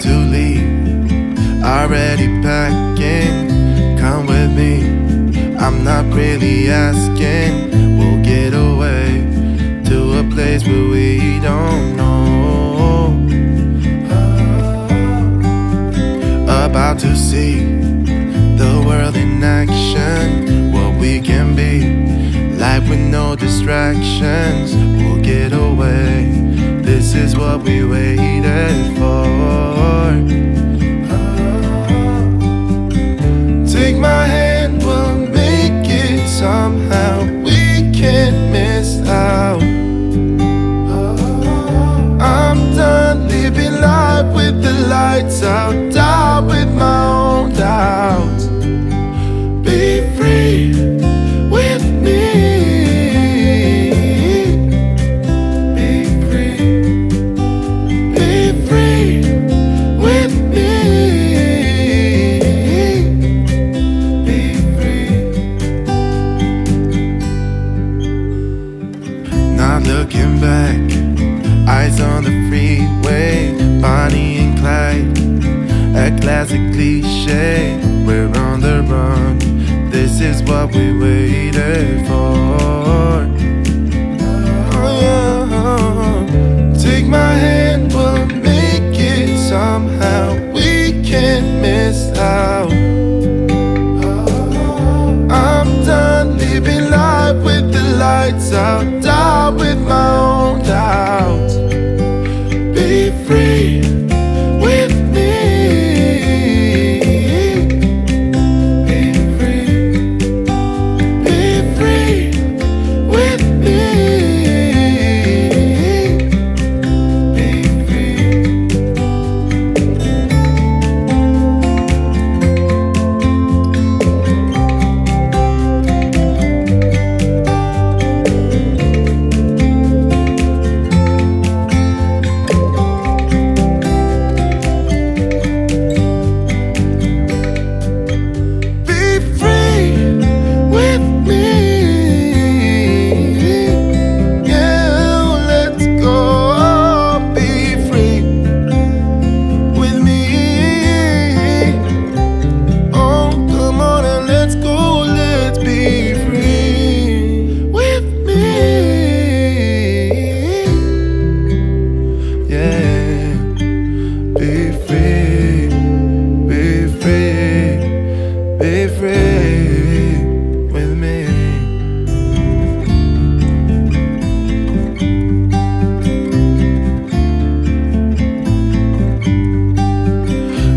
to leave, already packing. Come with me, I'm not really asking. We'll get away to a place where we don't know. About to see the world in action, what we can be, life with no distractions. We'll get away, this is what we waited for. Take my hand, we'll make it somehow. We can't miss out. I'm done living life with the lights out, down with my own doubts. Be free with me. Be free. Be free with me. Be free. Not looking back, eyes on the freeway, Bonnie and Clyde, a classic cliche. We're on the run, this is what we waited for. Oh, yeah. Take my hand, we'll make it somehow. We can't miss out. I'm done living life with the lights out, down with my own doubts. Be free with me. Be free. Be free with me. Be free.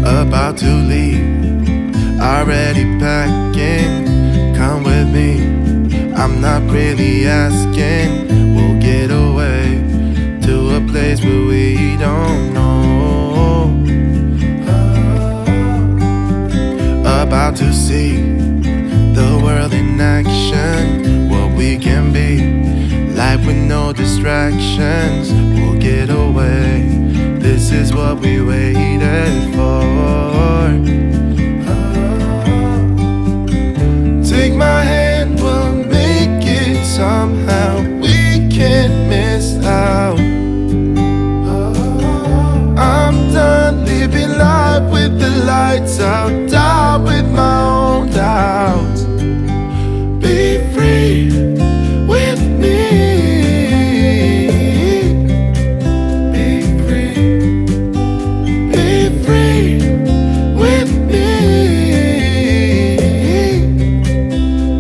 About to leave, already packing. Come with me, I'm not really asking. We'll get away to a place where we don't know. About to see the world in action, what we can be, life with no distractions. We'll get away, this is what we waited for. Take my hand, we'll make it somehow. We can't miss out. I'm done living life with the lights out, down with my own doubts. Be free with me. Be free. Be free with me.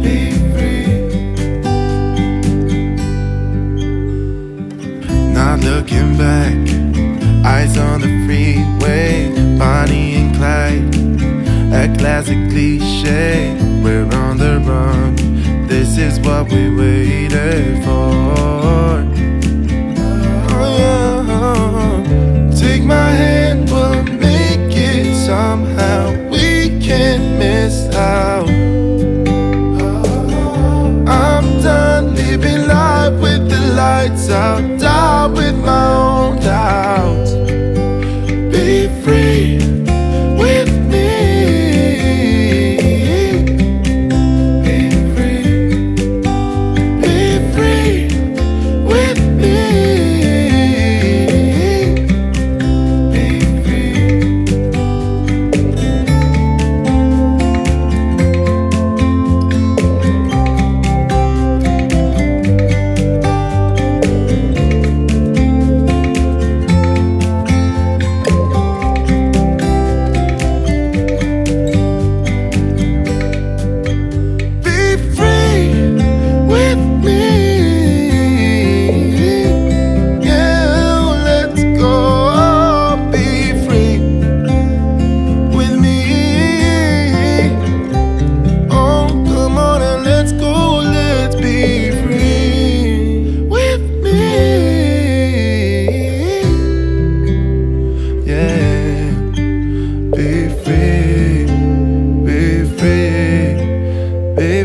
Be free. Not looking back, eyes on the freeway, Bonnie and Clyde, a classic cliche. We're on the run, this is what we waited for. Oh, yeah. Take my hand, we'll make it somehow. We can't miss out. I'm done living life with the lights out, down with my own doubts. Be free with me. Be free. Be free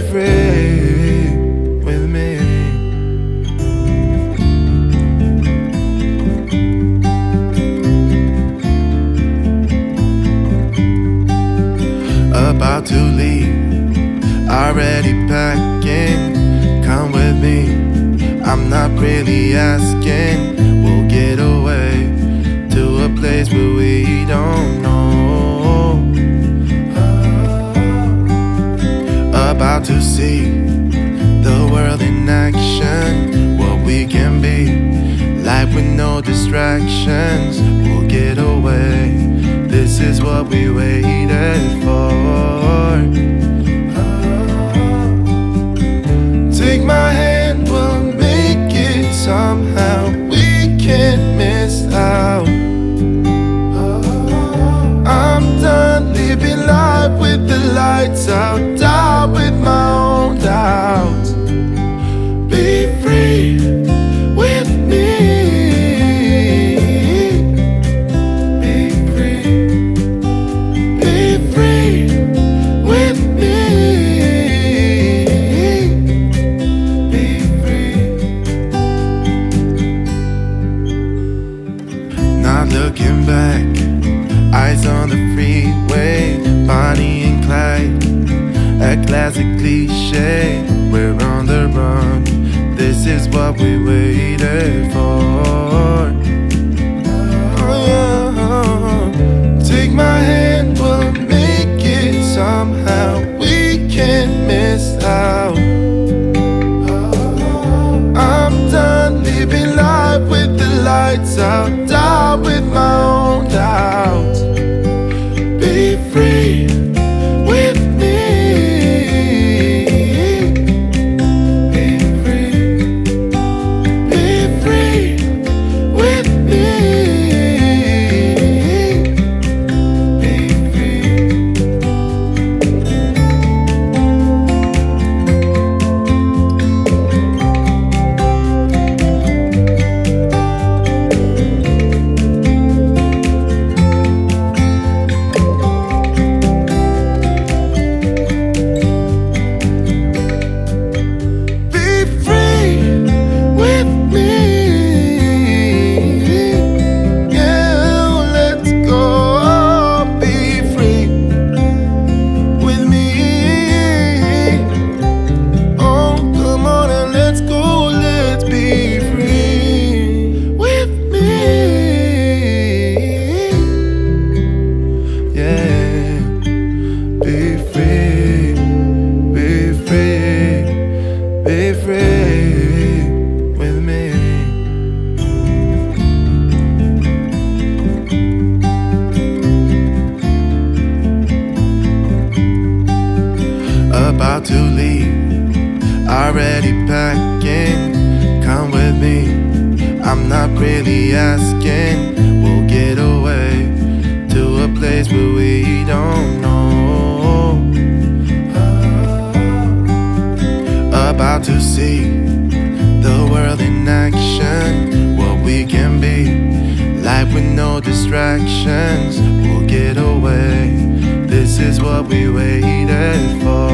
free with me. About to leave, already packing. Come with me, I'm not really asking. We'll get away to a place where we don't know. About to see the world in action, what we can be, life with no distractions. We'll get away, this is what we waited for. Take my hand, we'll make it somehow. We can't miss out. I'm done living life with the lights out, down with my own doubts. Be free with me. Be free. Be free with me. Be free. Not looking back, eyes on the freeway, Bonnie and Clyde, a classic cliche. We're on the run, this is what we waited for. Oh, yeah. Take my hand, we'll make it somehow. We can't miss out. I'm done living life with the lights out, down with my own doubts. Be free with me. Be free. Be free with me. Be free. About to leave, already packing. Come with me, I'm not really asking. We'll get away to a place where we don't know. About to see the world in action, what we can be, life with no distractions. We'll get away, this is what we waited for.